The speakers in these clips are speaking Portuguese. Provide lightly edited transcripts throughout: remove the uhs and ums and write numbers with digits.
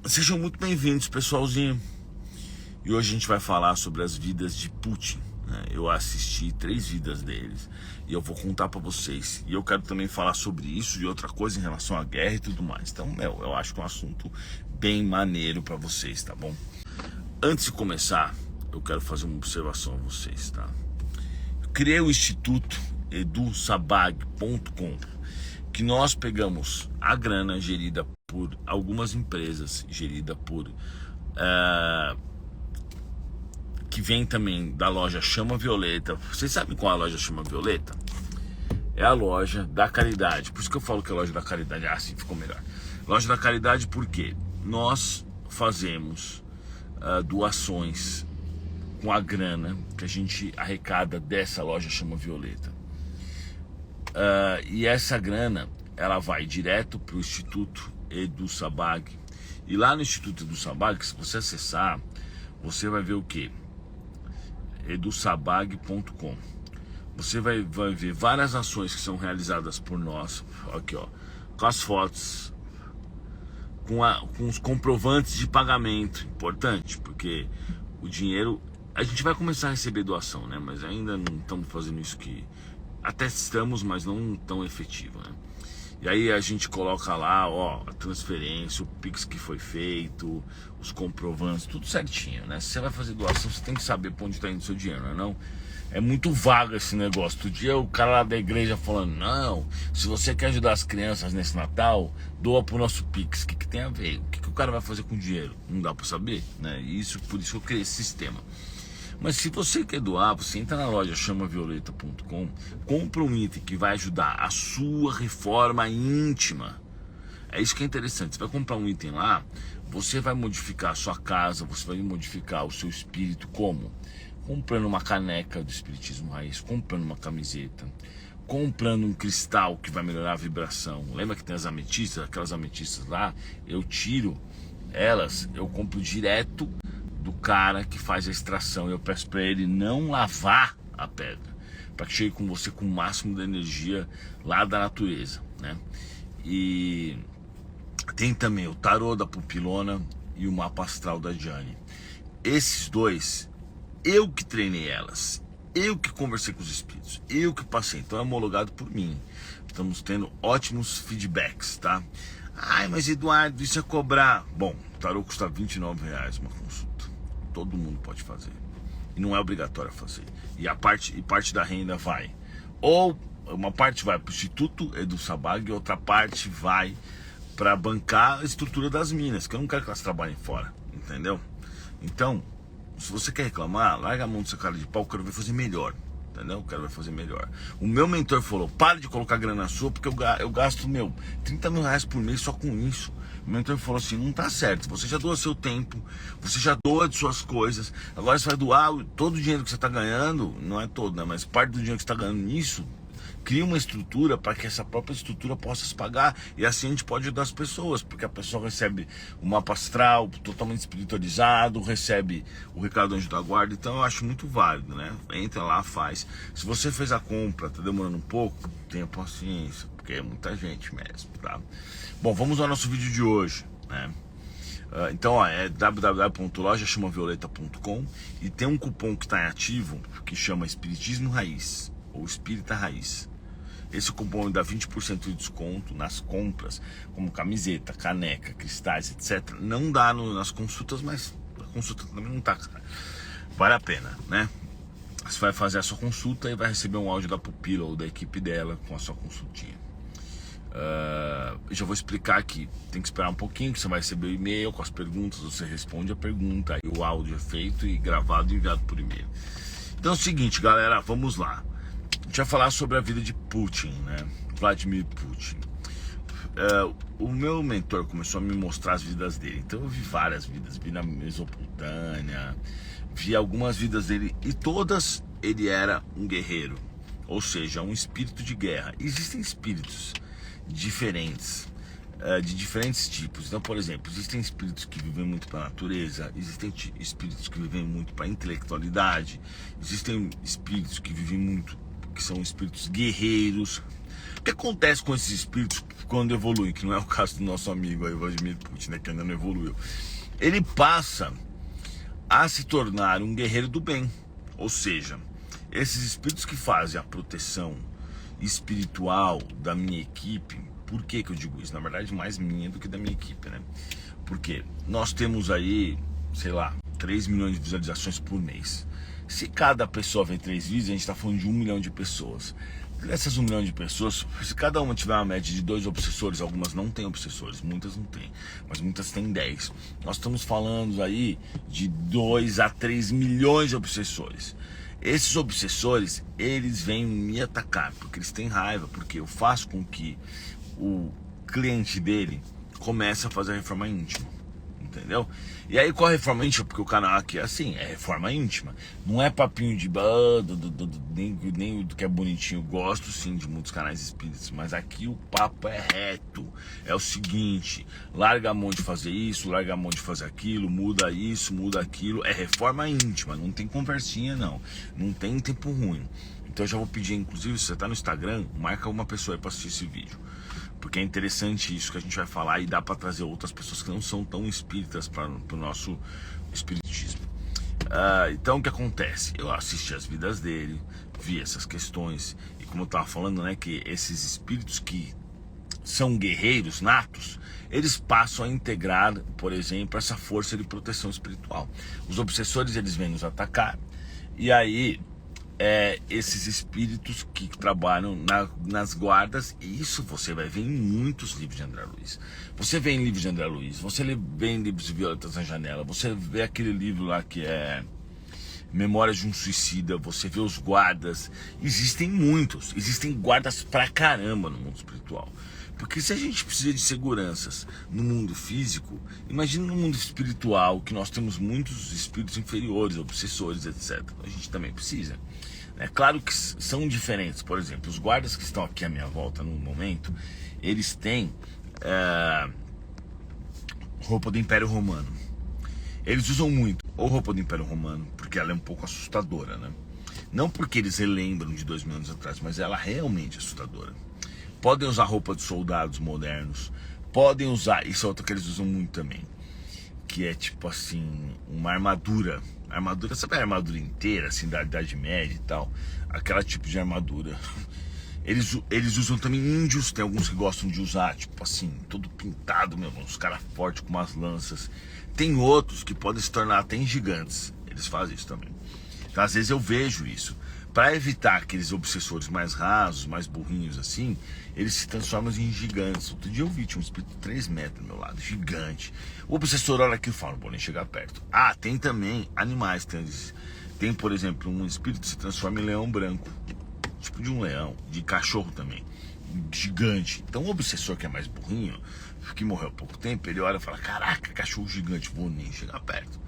Sejam muito bem-vindos, pessoalzinho. E hoje a gente vai falar sobre as vidas de Putin, né? Eu assisti 3 vidas deles e eu vou contar pra vocês. E eu quero também falar sobre isso e outra coisa em relação à guerra e tudo mais. Então, eu acho que é um assunto bem maneiro pra vocês, tá bom? Antes de começar, eu quero fazer uma observação a vocês, tá? Eu criei o Instituto edusabag.com, que nós pegamos a grana gerida por algumas empresas, gerida por que vem também da loja Chama Violeta. Vocês sabem qual é a loja Chama Violeta? É a loja da caridade. Por isso que eu falo que é a loja da caridade. Ah, sim, ficou melhor. Loja da caridade porque nós fazemos doações com a grana que a gente arrecada dessa loja Chama Violeta. E essa grana, ela vai direto para o Instituto Edusabag. E lá no Instituto Edusabag, se você acessar, você vai ver o que? edusabag.com. Você vai ver várias ações que são realizadas por nós. Aqui, ó, com as fotos, com os comprovantes de pagamento. Importante, porque o dinheiro, a gente vai começar a receber doação, né? Mas ainda não estamos fazendo isso, que até estamos, mas não tão efetivo, né? E aí a gente coloca lá, ó, a transferência, o Pix que foi feito, os comprovantes, tudo certinho, né? Se você vai fazer doação, você tem que saber pra onde está indo o seu dinheiro, não é não? É muito vago esse negócio. Outro dia o cara lá da igreja falando, não, se você quer ajudar as crianças nesse Natal, doa pro nosso Pix. O que tem a ver? O que o cara vai fazer com o dinheiro? Não dá pra saber, né? Por isso que eu criei esse sistema. Mas se você quer doar, você entra na loja chamavioleta.com, compra um item que vai ajudar a sua reforma íntima. É isso que é interessante. Você vai comprar um item lá, você vai modificar a sua casa, você vai modificar o seu espírito. Como? Comprando uma caneca do Espiritismo Raiz, comprando uma camiseta, comprando um cristal que vai melhorar a vibração. Lembra que tem as ametistas? Aquelas ametistas lá, eu tiro elas, eu compro direto do cara que faz a extração. Eu peço para ele não lavar a pedra, para que chegue com você com o máximo de energia lá da natureza, né? E tem também o tarô da Pupilona e o mapa astral da Diane. Esses dois, eu que treinei elas, eu que conversei com os espíritos, eu que passei, então é homologado por mim. Estamos tendo ótimos feedbacks, tá? Ai, mas Eduardo, isso é cobrar. Bom, o tarô custa R$29 uma consulta. Todo mundo pode fazer. E não é obrigatório fazer. E parte da renda vai. Ou uma parte vai para o Instituto Edusabag e outra parte vai para bancar a estrutura das minas, que eu não quero que elas trabalhem fora. Entendeu? Então, se você quer reclamar, larga a mão dessa cara de pau, que eu quero ver fazer melhor. Entendeu? O cara vai fazer melhor. O meu mentor falou, para de colocar grana na sua, porque eu gasto, R$30.000 por mês só com isso. O mentor falou assim, não tá certo, você já doa seu tempo, você já doa de suas coisas, agora você vai doar todo o dinheiro que você tá ganhando, não é todo, né? Mas parte do dinheiro que você tá ganhando nisso, cria uma estrutura para que essa própria estrutura possa se pagar, e assim a gente pode ajudar as pessoas, porque a pessoa recebe o mapa astral totalmente espiritualizado, recebe o recado do anjo da guarda. Então eu acho muito válido, né? Entra lá, faz. Se você fez a compra, tá demorando um pouco, tenha paciência, porque é muita gente mesmo, tá? Bom, vamos ao nosso vídeo de hoje, né? Então, ó, é www.lojachamavioleta.com e tem um cupom que está em ativo que chama Espiritismo Raiz ou Espírita Raiz. Esse cupom dá 20% de desconto nas compras, como camiseta, caneca, cristais, etc. Não dá nas consultas, mas a consulta também não tá cara. Vale a pena, né? Você vai fazer a sua consulta e vai receber um áudio da pupila ou da equipe dela com a sua consultinha. Já vou explicar aqui. Tem que esperar um pouquinho, que você vai receber o e-mail com as perguntas, você responde a pergunta, aí o áudio é feito e gravado e enviado por e-mail. Então é o seguinte, galera, vamos lá. A gente vai falar sobre a vida de Putin, né? Vladimir Putin. O meu mentor começou a me mostrar as vidas dele. Então eu vi várias vidas, vi na Mesopotâmia, vi algumas vidas dele, e todas ele era um guerreiro, ou seja, um espírito de guerra. Existem espíritos diferentes, de diferentes tipos. Então, por exemplo, existem espíritos que vivem muito para a natureza, existem espíritos que vivem muito para a intelectualidade, existem espíritos que vivem muito, que são espíritos guerreiros. O que acontece com esses espíritos quando evoluem, que não é o caso do nosso amigo aí, Vladimir Putin, né, que ainda não evoluiu? Ele passa a se tornar um guerreiro do bem. Ou seja, esses espíritos que fazem a proteção espiritual da minha equipe. Por que eu digo isso? Na verdade, mais minha do que da minha equipe, né? Porque nós temos aí, sei lá, 3 milhões de visualizações por mês. Se cada pessoa vê 3 vídeos, a gente está falando de 1 milhão de pessoas. Dessas 1 milhão de pessoas, se cada uma tiver uma média de 2 obsessores, algumas não têm obsessores, muitas não têm, mas muitas têm 10. Nós estamos falando aí de 2 a 3 milhões de obsessores. Esses obsessores, eles vêm me atacar, porque eles têm raiva, porque eu faço com que o cliente dele comece a fazer a reforma íntima. Entendeu? E aí qual a reforma íntima? Porque o canal aqui é assim, é reforma íntima. Não é papinho de nem do que é bonitinho. Gosto sim de muitos canais espíritas, mas aqui o papo é reto. É o seguinte: larga a mão de fazer isso, larga a mão de fazer aquilo, muda isso, muda aquilo. É reforma íntima, não tem conversinha não. Não tem tempo ruim. Então eu já vou pedir, inclusive, se você tá no Instagram, marca uma pessoa aí pra assistir esse vídeo. Porque é interessante isso que a gente vai falar e dá para trazer outras pessoas que não são tão espíritas para o nosso espiritismo. Então o que acontece? Eu assisti as vidas dele, vi essas questões e como eu estava falando, né, que esses espíritos que são guerreiros natos, eles passam a integrar, por exemplo, essa força de proteção espiritual. Os obsessores, eles vêm nos atacar e aí esses espíritos que trabalham nas guardas, e isso você vai ver em muitos livros de André Luiz. Você vê em livros de André Luiz, você vê em livros de Violetas na Janela, você vê aquele livro lá que é Memórias de um Suicida, você vê os guardas. Existem muitos, existem guardas pra caramba no mundo espiritual. Porque se a gente precisa de seguranças no mundo físico, imagina no mundo espiritual, que nós temos muitos espíritos inferiores, obsessores, etc. A gente também precisa. É claro que são diferentes. Por exemplo, os guardas que estão aqui à minha volta no momento, eles têm roupa do Império Romano. Eles usam muito ou roupa do Império Romano, porque ela é um pouco assustadora, né? Não porque eles relembram de 2 mil anos atrás, mas ela realmente é assustadora. Podem usar roupa de soldados modernos, podem usar, isso é outra que eles usam muito também, que é tipo assim, uma armadura, sabe a armadura inteira, assim, da Idade Média e tal, aquela tipo de armadura. Eles usam também índios, tem alguns que gostam de usar, tipo assim, todo pintado mesmo, uns caras fortes com umas lanças. Tem outros que podem se tornar até em gigantes, eles fazem isso também. Então às vezes eu vejo isso. Para evitar aqueles obsessores mais rasos, mais burrinhos assim, eles se transformam em gigantes. Outro dia eu vi, tinha um espírito de 3 metros do meu lado, gigante. O obsessor olha aqui e fala, não vou nem chegar perto. Tem também animais. Tem, por exemplo, um espírito que se transforma em leão branco. Tipo de um leão, de cachorro também. Gigante. Então o obsessor que é mais burrinho, que morreu há pouco tempo, ele olha e fala, caraca, cachorro gigante, vou nem chegar perto.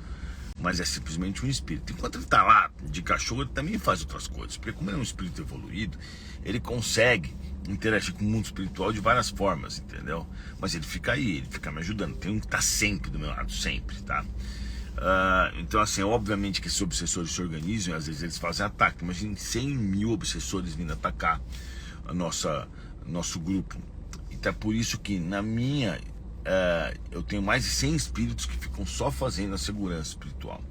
Mas é simplesmente um espírito. Enquanto ele está lá de cachorro, ele também faz outras coisas. Porque como ele é um espírito evoluído, ele consegue interagir com o mundo espiritual de várias formas, entendeu? Mas ele fica aí, ele fica me ajudando. Tem um que está sempre do meu lado, sempre, tá? Então assim, obviamente que esses obsessores se organizam e às vezes eles fazem ataque. Imagina 100 mil obsessores vindo atacar nosso grupo. Então é por isso que na minha... eu tenho mais de 100 espíritos que ficam só fazendo a segurança espiritual.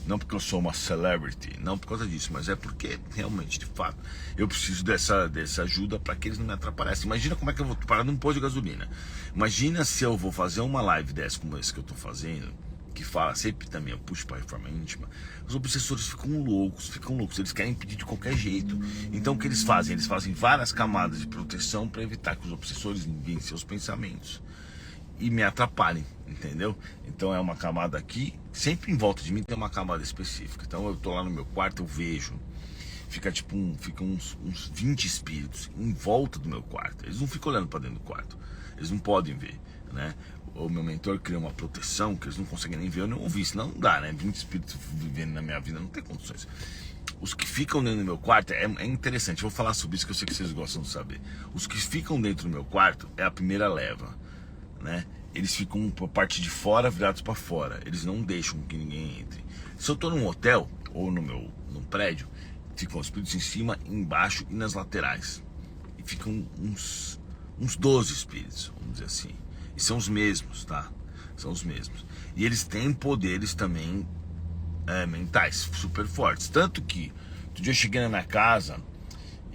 Não porque eu sou uma celebrity, não por causa disso, mas é porque realmente, de fato, eu preciso dessa ajuda para que eles não me atrapalhem. Imagina como é que eu vou parar num posto de gasolina. Imagina se eu vou fazer uma live dessa como essa que eu tô fazendo, que fala sempre também, eu puxo para reforma íntima. Os obsessores ficam loucos, eles querem impedir de qualquer jeito. Então o que eles fazem? Eles fazem várias camadas de proteção para evitar que os obsessores enviem seus pensamentos e me atrapalhem, entendeu? Então é uma camada aqui, sempre em volta de mim tem uma camada específica. Então eu tô lá no meu quarto, eu vejo, ficam uns 20 espíritos em volta do meu quarto. Eles não ficam olhando para dentro do quarto, eles não podem ver, né? O meu mentor criou uma proteção que eles não conseguem nem ver, eu não ouvi, senão não dá, né? 20 espíritos vivendo na minha vida, não tem condições. Os que ficam dentro do meu quarto, é interessante, eu vou falar sobre isso que eu sei que vocês gostam de saber. Os que ficam dentro do meu quarto é a primeira leva, né? Eles ficam por parte de fora, virados para fora. Eles não deixam que ninguém entre. Se eu tô num hotel ou num prédio, ficam os espíritos em cima, embaixo e nas laterais. e ficam uns 12 espíritos, vamos dizer assim. E são os mesmos, tá? São os mesmos. E eles têm poderes também mentais super fortes. Tanto que outro dia eu cheguei na minha casa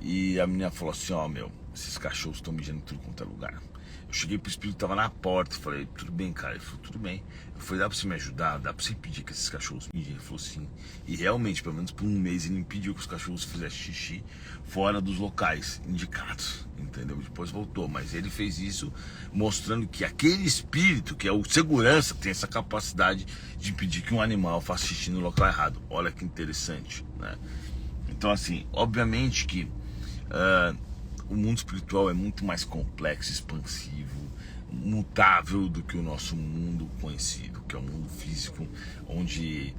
e a menina falou assim: ó, meu, esses cachorros estão mijando em tudo quanto é lugar. Eu cheguei pro espírito que tava na porta, falei: tudo bem, cara? Ele falou: tudo bem. Eu falei: dá pra você me ajudar? Dá pra você impedir que esses cachorros mijem? Ele falou: sim. E realmente, pelo menos por um mês, ele impediu que os cachorros fizessem xixi fora dos locais indicados, entendeu? Depois voltou, mas ele fez isso mostrando que aquele espírito, que é o segurança, tem essa capacidade de impedir que um animal faça xixi no local errado. Olha que interessante, né? Então, assim, obviamente que o mundo espiritual é muito mais complexo, expansivo, mutável do que o nosso mundo conhecido, que é o mundo físico, onde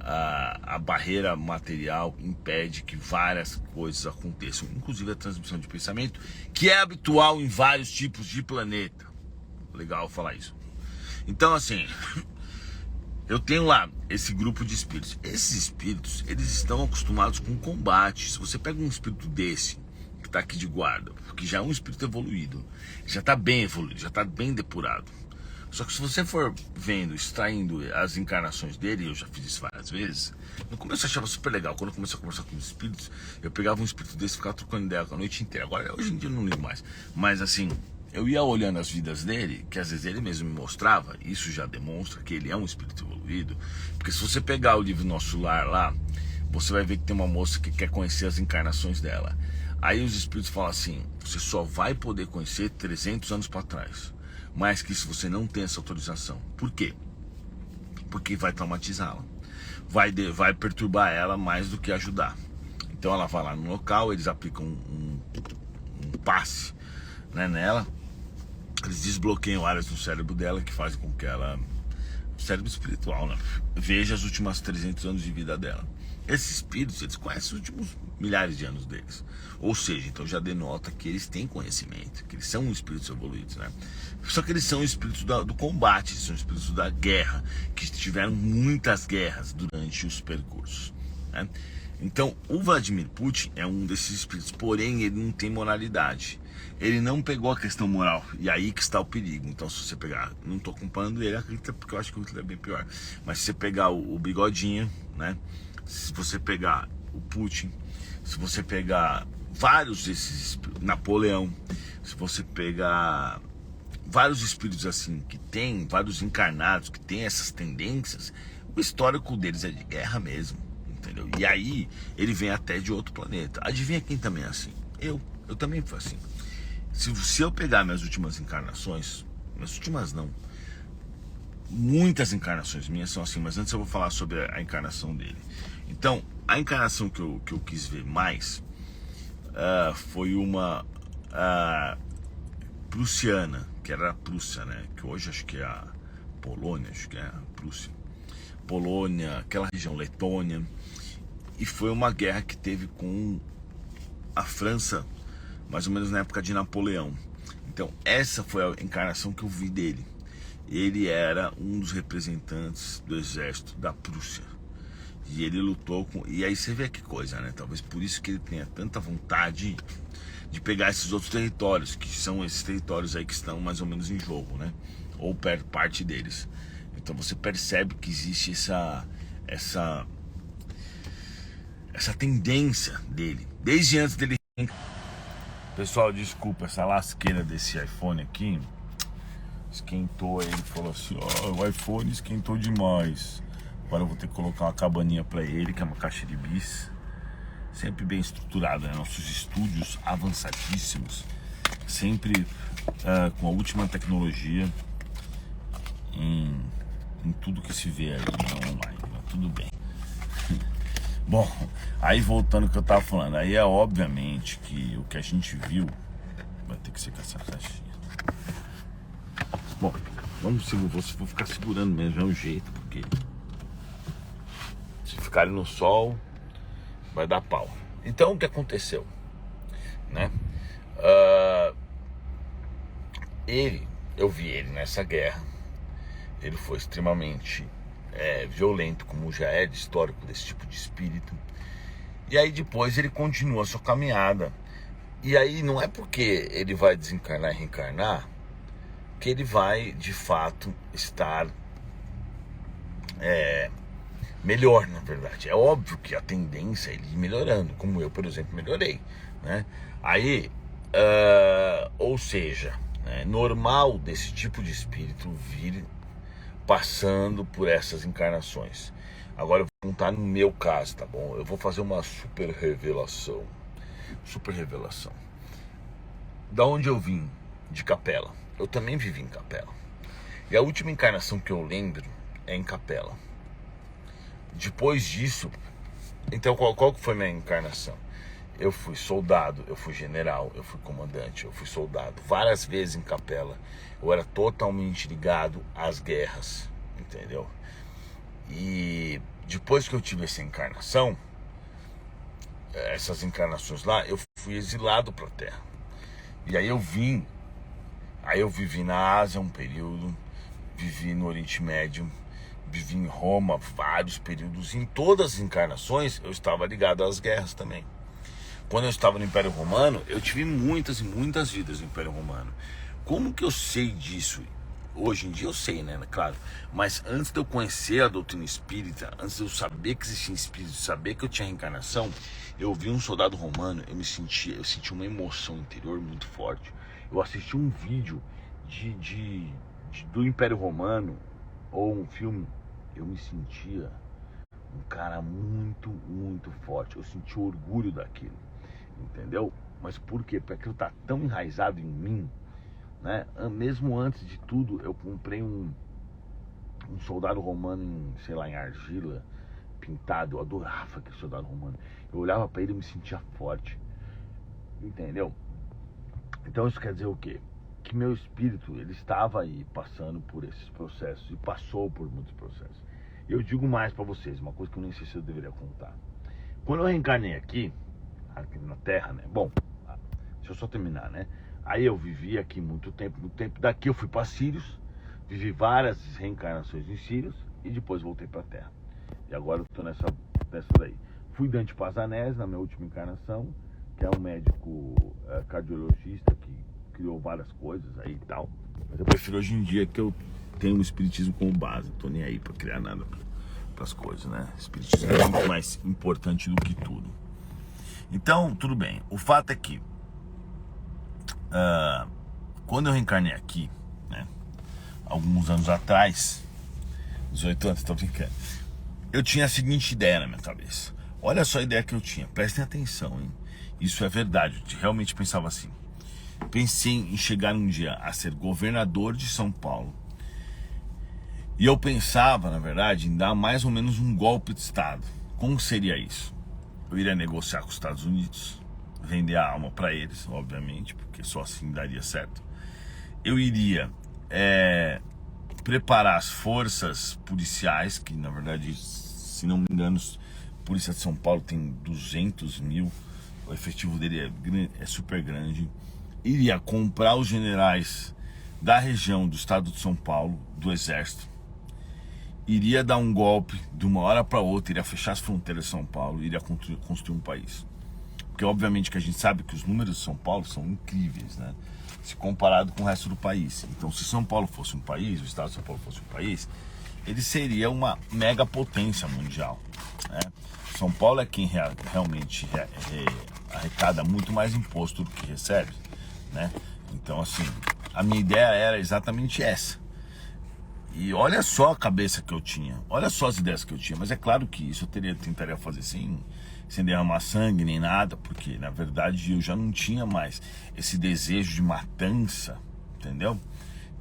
a barreira material impede que várias coisas aconteçam, inclusive a transmissão de pensamento, que é habitual em vários tipos de planeta. Legal falar isso. Então, assim, eu tenho lá esse grupo de espíritos. Esses espíritos, eles estão acostumados com combate. Se você pega um espírito desse, que está aqui de guarda, que já é um espírito evoluído, já está bem evoluído, já está bem depurado. Só que se você for vendo, extraindo as encarnações dele, eu já fiz isso várias vezes, no começo eu achava super legal. Quando eu comecei a conversar com os espíritos, eu pegava um espírito desse e ficava trocando ideia a noite inteira. Agora, hoje em dia eu não ligo mais. Mas assim, eu ia olhando as vidas dele, que às vezes ele mesmo me mostrava, isso já demonstra que ele é um espírito evoluído. Porque se você pegar o livro Nosso Lar lá, você vai ver que tem uma moça que quer conhecer as encarnações dela. Aí os espíritos falam assim: você só vai poder conhecer 300 anos para trás. Mais que isso você não tem essa autorização. Por quê? Porque vai traumatizá-la. Vai perturbar ela mais do que ajudar. Então ela vai lá no local, eles aplicam um passe, né, nela. Eles desbloqueiam áreas do cérebro dela que fazem com que ela, cérebro espiritual, né, veja os últimos 300 anos de vida dela. Esses espíritos, eles conhecem os últimos milhares de anos deles. Ou seja, então já denota que eles têm conhecimento, que eles são espíritos evoluídos, né? Só que eles são espíritos do combate, são espíritos da guerra, que tiveram muitas guerras durante os percursos, né? Então, o Vladimir Putin é um desses espíritos, porém ele não tem moralidade. Ele não pegou a questão moral, e aí que está o perigo. Então, se você pegar, não estou comparando ele, acredita, porque eu acho que o Hitler é bem pior. Mas se você pegar o Bigodinho, né? Se você pegar o Putin, se você pegar vários desses, Napoleão, se você pegar vários espíritos assim, que tem, vários encarnados, que tem essas tendências, o histórico deles é de guerra mesmo, entendeu? E aí, ele vem até de outro planeta. Adivinha quem também é assim? Eu também fui assim. Se eu pegar minhas últimas encarnações, minhas últimas não, muitas encarnações minhas são assim, mas antes eu vou falar sobre a encarnação dele. Então, a encarnação que eu quis ver mais foi uma prussiana, que era a Prússia, né? Que hoje acho que é a Polônia, acho que é a Prússia. Polônia, aquela região, Letônia. E foi uma guerra que teve com a França, mais ou menos na época de Napoleão. Então, essa foi a encarnação que eu vi dele. Ele era um dos representantes do exército da Prússia. E ele lutou com... E aí você vê que coisa, né? Talvez por isso que ele tenha tanta vontade de pegar esses outros territórios, que são esses territórios aí que estão mais ou menos em jogo, né? Ou parte deles. Então você percebe que existe essa tendência dele, desde antes dele... Pessoal, desculpa, essa lasqueira desse iPhone aqui esquentou. Aí ele falou assim: ó, o iPhone esquentou demais. Agora eu vou ter que colocar uma cabaninha para ele, que é uma caixa de bis, sempre bem estruturada, né? Nossos estúdios avançadíssimos, sempre com a última tecnologia em tudo que se vê aí no online, mas tudo bem. Bom, aí voltando ao que eu tava falando, aí é obviamente que o que a gente viu vai ter que ser com essa caixinha. Bom, vou ficar segurando mesmo, é um jeito, porque se ficarem no sol vai dar pau. Então o que aconteceu, né? Eu vi ele nessa guerra. Ele foi extremamente violento, como já é de histórico desse tipo de espírito. E aí depois ele continua a sua caminhada E aí não é porque ele vai desencarnar e reencarnar que ele vai de fato estar melhor, na verdade. É óbvio que a tendência é ele ir melhorando, como eu, por exemplo, melhorei, né? Aí, ou seja, é normal desse tipo de espírito vir passando por essas encarnações. Agora eu vou contar no meu caso, tá bom? Eu vou fazer uma super revelação. Super revelação. Da onde eu vim? De Capela. Eu também vivi em Capela. E a última encarnação que eu lembro é em Capela. Depois disso, então qual que foi minha encarnação? Eu fui soldado, eu fui general, eu fui comandante, eu fui soldado. Várias vezes em Capela. Eu era totalmente ligado às guerras, entendeu? E depois que eu tive essa encarnação, essas encarnações lá, eu fui exilado para a Terra. E aí eu vivi na Ásia um período, vivi no Oriente Médio, vivi em Roma vários períodos. Em todas as encarnações eu estava ligado às guerras também. Quando eu estava no Império Romano, eu tive muitas e muitas vidas no Império Romano. Como que eu sei disso? Hoje em dia eu sei, né? Claro. Mas antes de eu conhecer a doutrina espírita, antes de eu saber que existia espírito, saber que eu tinha reencarnação, eu vi um soldado romano, eu senti uma emoção interior muito forte. Eu assisti um vídeo do Império Romano, ou um filme, eu me sentia um cara muito, muito forte. Eu senti orgulho daquilo, entendeu? Mas por quê? Porque aquilo tá tão enraizado em mim, né? Mesmo antes de tudo, eu comprei um soldado romano em argila, pintado. Eu adorava aquele soldado romano. Eu olhava para ele e me sentia forte, entendeu? Então isso quer dizer o quê? Que meu espírito, ele estava aí passando por esses processos e passou por muitos processos. Eu digo mais para vocês, uma coisa que eu nem sei se eu deveria contar. Quando eu reencarnei aqui na Terra, né? Bom, deixa eu só terminar, né? Aí eu vivi aqui muito tempo. No tempo daqui eu fui para Sírios, vivi várias reencarnações em Sírios e depois voltei para a Terra. E agora eu tô nessa daí. Fui Dante Pazanese na minha última encarnação, que é um médico cardiologista que criou várias coisas aí e tal. Mas eu prefiro hoje em dia que eu tenho o espiritismo como base. Não tô nem aí para criar nada pras coisas, né? Espiritismo é muito mais importante do que tudo. Então, tudo bem. O fato é que quando eu reencarnei aqui, né, alguns anos atrás, 18 anos, tô brincando, eu tinha a seguinte ideia na minha cabeça. Olha só a ideia que eu tinha, prestem atenção, hein? Isso é verdade, eu realmente pensava assim. Pensei em chegar um dia a ser governador de São Paulo. E eu pensava, na verdade, em dar mais ou menos um golpe de Estado. Como seria isso? Eu iria negociar com os Estados Unidos, vender a alma para eles, obviamente, porque só assim daria certo. Eu iria preparar as forças policiais, que na verdade, se não me engano, a Polícia de São Paulo tem 200 mil, o efetivo dele é super grande. Iria comprar os generais da região do estado de São Paulo, do Exército. Iria dar um golpe de uma hora para outra, iria fechar as fronteiras de São Paulo, iria construir um país. Porque obviamente que a gente sabe que os números de São Paulo são incríveis, né? Se comparado com o resto do país. Então, se São Paulo fosse um país, o estado de São Paulo fosse um país, ele seria uma mega potência mundial, né? São Paulo é quem realmente arrecada muito mais imposto do que recebe, né? Então, assim, a minha ideia era exatamente essa. E olha só a cabeça que eu tinha, olha só as ideias que eu tinha. Mas é claro que isso eu tentaria fazer sem derramar sangue nem nada, porque na verdade eu já não tinha mais esse desejo de matança, entendeu?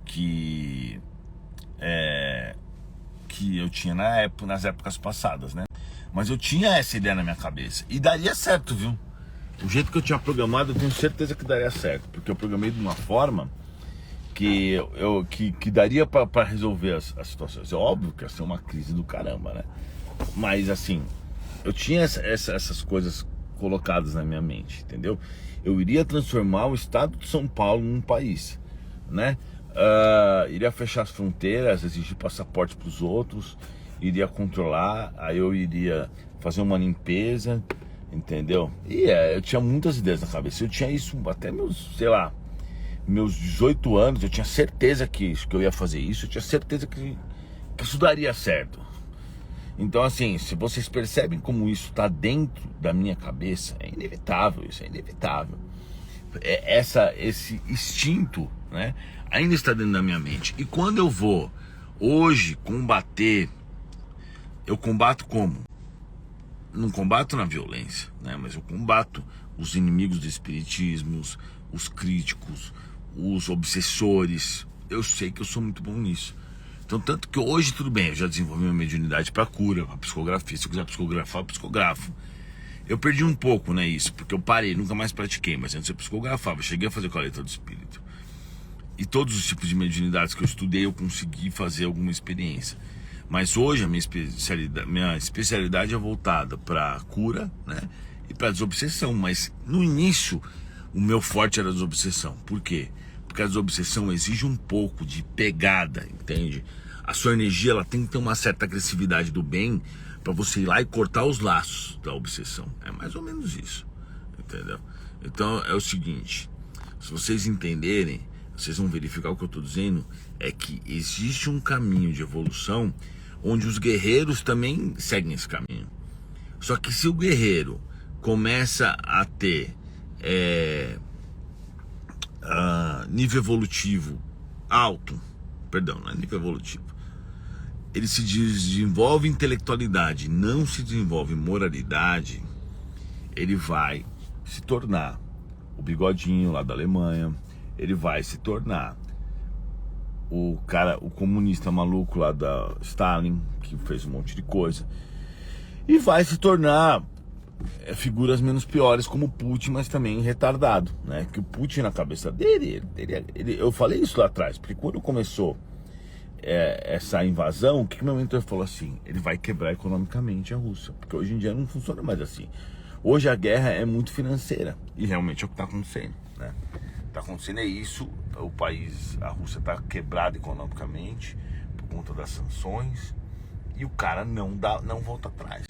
Que eu tinha nas épocas passadas, né? Mas eu tinha essa ideia na minha cabeça e daria certo, viu? O jeito que eu tinha programado, eu tenho certeza que daria certo, porque eu programei de uma forma que daria para resolver as situações. É óbvio que ia ser uma crise do caramba, né? Mas assim, eu tinha essas coisas colocadas na minha mente, entendeu? Eu iria transformar o estado de São Paulo num país, né? Iria fechar as fronteiras, exigir passaporte para os outros, iria controlar, aí eu iria fazer uma limpeza, entendeu? E eu tinha muitas ideias na cabeça. Eu tinha isso até meus, sei lá, meus 18 anos. Eu tinha certeza que eu ia fazer isso. Eu tinha certeza que isso daria certo. Então, assim, se vocês percebem como isso está dentro da minha cabeça, é inevitável, isso é inevitável. Esse instinto, né, ainda está dentro da minha mente. E quando eu vou hoje combater, eu combato como? Não combato na violência, né, mas eu combato os inimigos do espiritismo, os críticos, os obsessores. Eu sei que eu sou muito bom nisso. Então, tanto que hoje, tudo bem, eu já desenvolvi minha mediunidade para cura, para psicografia. Se eu quiser psicografar, eu psicografo. Eu perdi um pouco, né, isso, porque eu parei, nunca mais pratiquei, mas antes eu psicografava, eu cheguei a fazer coleta do espírito. E todos os tipos de mediunidades que eu estudei, eu consegui fazer alguma experiência. Mas hoje a minha especialidade é voltada para cura, né, e para desobsessão. Mas no início, o meu forte era a desobsessão. Por quê? Porque a desobsessão exige um pouco de pegada, entende? A sua energia, ela tem que ter uma certa agressividade do bem, para você ir lá e cortar os laços da obsessão. É mais ou menos isso, entendeu? Então é o seguinte, se vocês entenderem, vocês vão verificar o que eu estou dizendo, é que existe um caminho de evolução onde os guerreiros também seguem esse caminho. Só que se o guerreiro começa a ter nível evolutivo alto, perdão, não é nível evolutivo, ele se desenvolve intelectualidade, não se desenvolve moralidade, ele vai se tornar o bigodinho lá da Alemanha, ele vai se tornar o comunista maluco lá da Stalin, que fez um monte de coisa, e vai se tornar figuras menos piores como o Putin, mas também retardado, né? Que o Putin, na cabeça dele, eu falei isso lá atrás, porque quando começou essa invasão, o que meu mentor falou assim? Ele vai quebrar economicamente a Rússia, porque hoje em dia não funciona mais assim. Hoje a guerra é muito financeira, e realmente é o que está acontecendo, né? Está acontecendo isso, a Rússia está quebrada economicamente por conta das sanções, e o cara não volta atrás,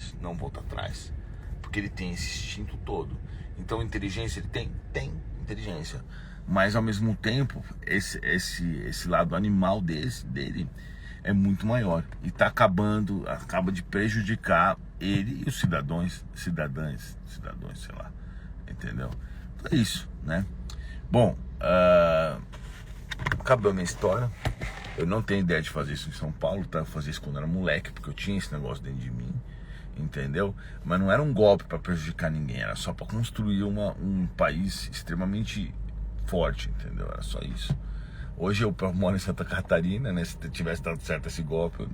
porque ele tem esse instinto todo. Então inteligência ele tem inteligência, mas ao mesmo tempo esse lado animal dele é muito maior e acaba de prejudicar ele e os cidadãos, sei lá, entendeu? Então é isso, né? Bom, acabou a minha história. Eu não tenho ideia de fazer isso em São Paulo, tá? Eu fazia isso quando eu era moleque, porque eu tinha esse negócio dentro de mim, entendeu? Mas não era um golpe para prejudicar ninguém, era só para construir um país extremamente forte, entendeu? Era só isso. Hoje eu moro em Santa Catarina, né? Se tivesse dado certo esse golpe, eu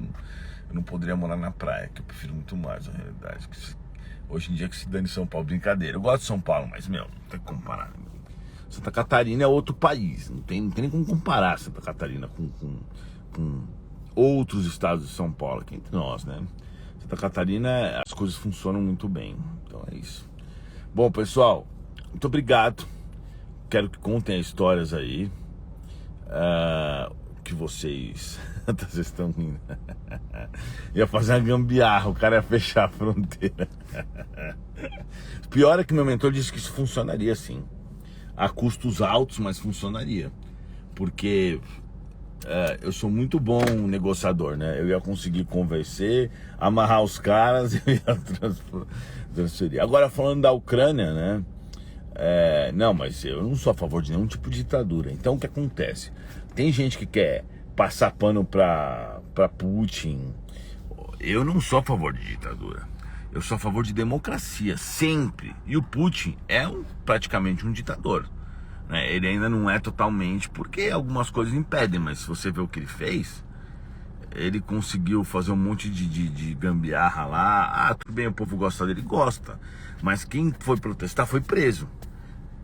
não poderia morar na praia, que eu prefiro muito mais, na realidade. Hoje em dia que se dane São Paulo, brincadeira. Eu gosto de São Paulo, mas, não tem que comparar. Santa Catarina é outro país, não tem nem como comparar Santa Catarina com outros estados de São Paulo, aqui entre nós, né? Santa Catarina, as coisas funcionam muito bem, então é isso. Bom, pessoal, muito obrigado. Quero que contem histórias aí, que vocês estão rindo. Ia fazer uma gambiarra, o cara ia fechar a fronteira. Pior é que meu mentor disse que isso funcionaria sim, a custos altos, mas funcionaria, porque eu sou muito bom negociador, né? Eu ia conseguir convencer, amarrar os caras e eu ia transferir. Agora, falando da Ucrânia, né? Não, mas eu não sou a favor de nenhum tipo de ditadura. Então o que acontece? Tem gente que quer passar pano pra Putin. Eu não sou a favor de ditadura. Eu sou a favor de democracia, sempre. E o Putin é praticamente um ditador, né? Ele ainda não é totalmente, porque algumas coisas impedem, mas se você vê o que ele fez, ele conseguiu fazer um monte de gambiarra lá. Tudo bem, o povo gosta dele, gosta. Mas quem foi protestar foi preso.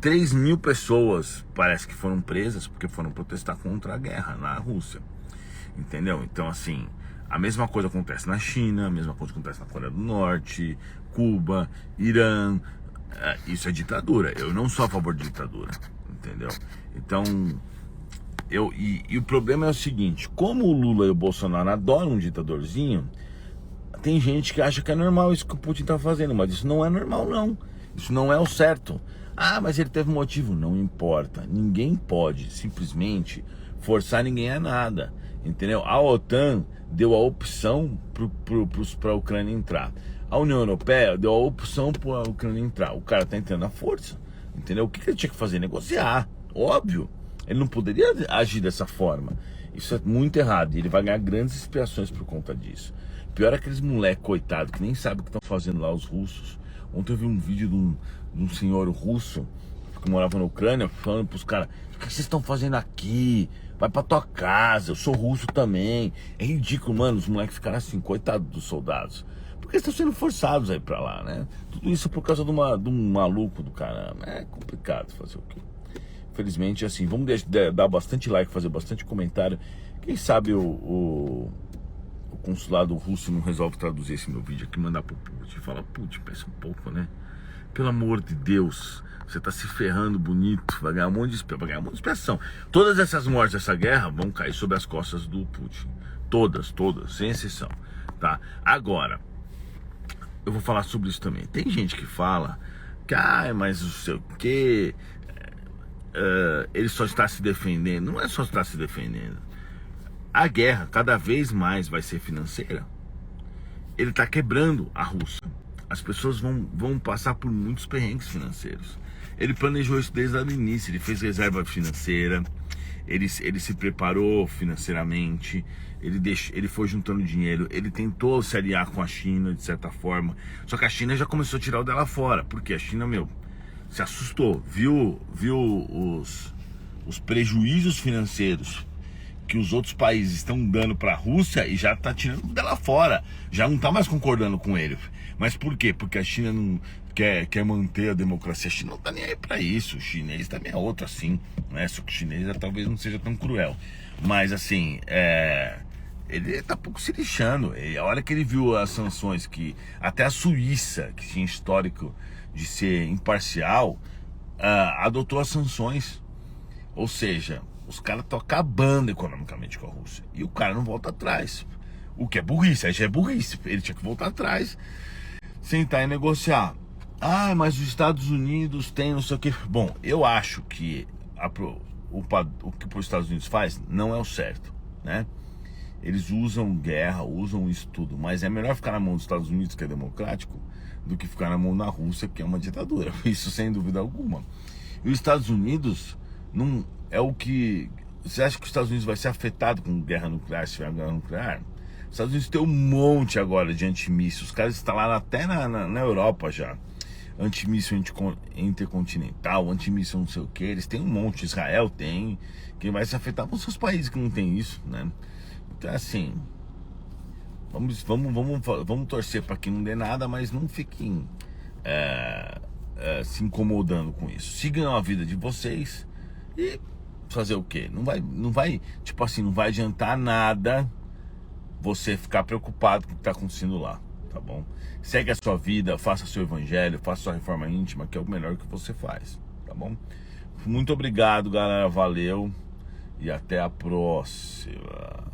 3 mil pessoas parece que foram presas porque foram protestar contra a guerra na Rússia. Entendeu? Então, assim, a mesma coisa acontece na China, a mesma coisa acontece na Coreia do Norte, Cuba, Irã. Isso é ditadura. Eu não sou a favor de ditadura, entendeu? Então, e o problema é o seguinte: como o Lula e o Bolsonaro adoram um ditadorzinho, tem gente que acha que é normal isso que o Putin tá fazendo, mas isso não é normal, não. Isso não é o certo. Ah, mas ele teve motivo. Não importa. Ninguém pode simplesmente forçar ninguém a nada. Entendeu? A OTAN deu a opção para a Ucrânia entrar. A União Europeia deu a opção para a Ucrânia entrar. O cara tá entrando à força. Entendeu? O que ele tinha que fazer? Negociar. Óbvio. Ele não poderia agir dessa forma. Isso é muito errado. E ele vai ganhar grandes expiações por conta disso. Pior é aqueles moleques coitados que nem sabem o que estão fazendo lá, os russos. Ontem eu vi um vídeo de um senhor russo que morava na Ucrânia falando pros caras: o que vocês estão fazendo aqui? Vai pra tua casa, eu sou russo também. É ridículo, mano. Os moleques ficaram assim, coitados dos soldados. Porque eles estão sendo forçados a ir pra lá, né? Tudo isso por causa de um maluco do caramba. É complicado fazer o quê? Infelizmente, assim, vamos dar bastante like, fazer bastante comentário. Quem sabe o consulado russo não resolve traduzir esse meu vídeo aqui, mandar pro Putin. Fala: Putin, pensa um pouco, né? Pelo amor de Deus, você tá se ferrando bonito, vai ganhar um monte de expiação. Todas essas mortes dessa guerra vão cair sobre as costas do Putin. Todas, sem exceção, tá? Agora, eu vou falar sobre isso também. Tem gente que fala que, mas não sei o que, ele só está se defendendo. Não é só estar se defendendo. A guerra cada vez mais vai ser financeira. Ele está quebrando a Rússia. As pessoas vão passar por muitos perrengues financeiros. Ele planejou isso desde o início. Ele fez reserva financeira. Ele se preparou financeiramente. Ele foi juntando dinheiro. Ele tentou se aliar com a China de certa forma. Só que a China já começou a tirar o dela fora. Porque a China, se assustou. Viu os prejuízos financeiros que os outros países estão dando para a Rússia e já está tirando dela fora, já não está mais concordando com ele. Mas por quê? Porque a China não quer manter a democracia. A China não está nem aí para isso. O chinês também é outro assim, né? Só que o chinês talvez não seja tão cruel. Mas assim, ele está pouco se lixando. A hora que ele viu as sanções, que até a Suíça, que tinha histórico de ser imparcial, adotou as sanções. Ou seja, os caras estão acabando economicamente com a Rússia. E o cara não volta atrás. O que é burrice, aí já é burrice. Ele tinha que voltar atrás, sentar e negociar. Mas os Estados Unidos tem não sei o que. Bom, eu acho que o que os Estados Unidos faz não é o certo, né? Eles usam guerra, usam isso tudo. Mas é melhor ficar na mão dos Estados Unidos, que é democrático, do que ficar na mão da Rússia, que é uma ditadura. Isso sem dúvida alguma. E os Estados Unidos não é o que... Você acha que os Estados Unidos vai ser afetado com guerra nuclear, se tiver guerra nuclear? Os Estados Unidos tem um monte agora de antimíssil. Os caras instalaram até na Europa já. Antimíssil intercontinental, antimíssil não sei o que. Eles têm um monte. Israel tem. Quem vai se afetar vão ser os países que não tem isso, né? Então assim, vamos torcer para que não dê nada, mas não fiquem se incomodando com isso. Sigam a vida de vocês e fazer o quê? Não vai, tipo assim, não vai adiantar nada você ficar preocupado com o que está acontecendo lá, tá bom? Segue a sua vida, faça seu evangelho, faça sua reforma íntima, que é o melhor que você faz, tá bom? Muito obrigado, galera, valeu e até a próxima.